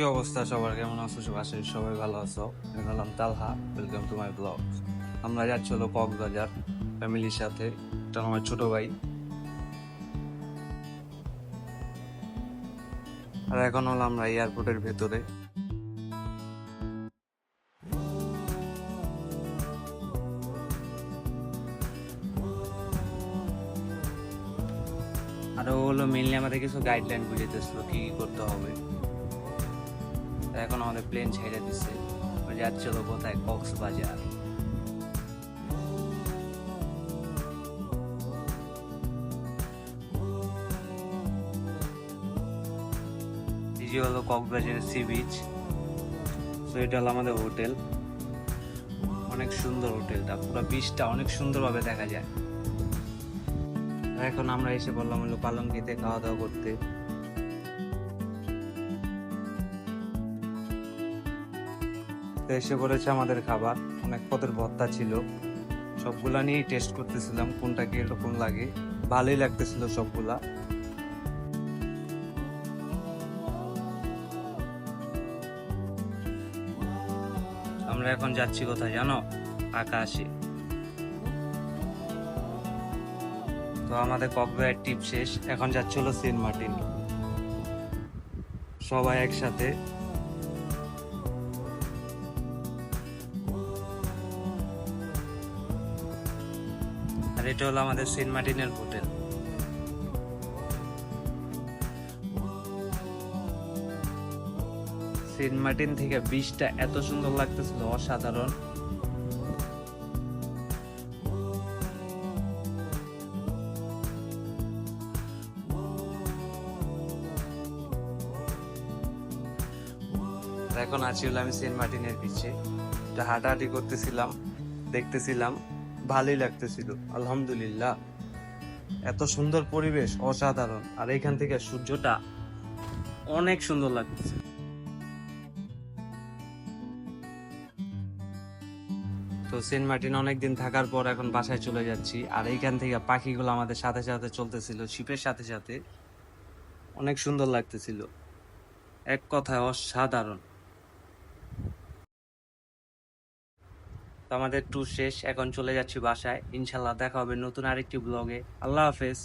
কি অবস্থা সবার, কেমন আছো? আশা করি সবাই ভালো আছো। আমি হলাম তালহা, ওয়েলকাম টু মাই ব্লগ। আমরা যাচ্ছি হলো কক্সবাজার ফ্যামিলির সাথে। এটা আমার ছোট ভাই। আর এখন হলো আমরা এয়ারপোর্টের ভেতরে। আরো হলো মেনলি আমাদের কিছু গাইডলাইন বুঝাইতেছিল কি কি করতে হবে। এখন আমাদের প্লেন ছেড়ে দিচ্ছে, যাচ্ছি হলো কোথায়, কক্সবাজার। এই যে হলো কক্সবাজারের সি বিচ। তো এটা হলো আমাদের হোটেল। অনেক সুন্দর হোটেলটা, পুরো বিচটা অনেক সুন্দরভাবে দেখা যায়। আর এখন আমরা এসে বললাম হলো পালঙ্গিতে খাওয়া দাওয়া করতে। তো এসে পড়েছে আমাদের খাবার। অনেক পদের ভর্তা ছিল, সবগুলা নিয়ে টেস্ট করতেছিলাম কোনটা কি এরকম লাগে। ভালোই লাগতেছিল সবগুলা। আমরা এখন যাচ্ছি কোথায় জানো? আকাশে। তো আমাদের কক্সবাজার ট্রিপ শেষ, এখন যাচ্ছি হলো সেন্ট মার্টিন। সবাই একসাথে। আর এটা হলো আমাদের সেন্ট মার্টিনের হোটেল। সেন্ট মার্টিন থেকে বিচটা এত সুন্দর লাগতেছিল, অসাধারণ। আর এখন আছি হলো আমি সেন্ট মার্টিনের বিচে। এটা হাঁটাহাঁটি করতেছিলাম, দেখতেছিলাম, ভালোই লাগতেছিল আলহামদুলিল্লাহ। এত সুন্দর পরিবেশ, অসাধারণ। আর এখান থেকে সূর্যটা অনেক সুন্দর লাগতেছে। তো সেন্ট মার্টিন অনেকদিন থাকার পর এখন বাসায় চলে যাচ্ছি। আর এইখান থেকে পাখিগুলো আমাদের সাথে সাথে চলতেছিল, শিপের সাথে সাথে। অনেক সুন্দর লাগতেছিল, এক কথায় অসাধারণ। তো আমাদের ট্যুর শেষ, এখন চলে যাচ্ছি বাসায়। ইনশাল্লাহ দেখা হবে নতুন আরেকটি ব্লগে। আল্লাহ হাফেজ।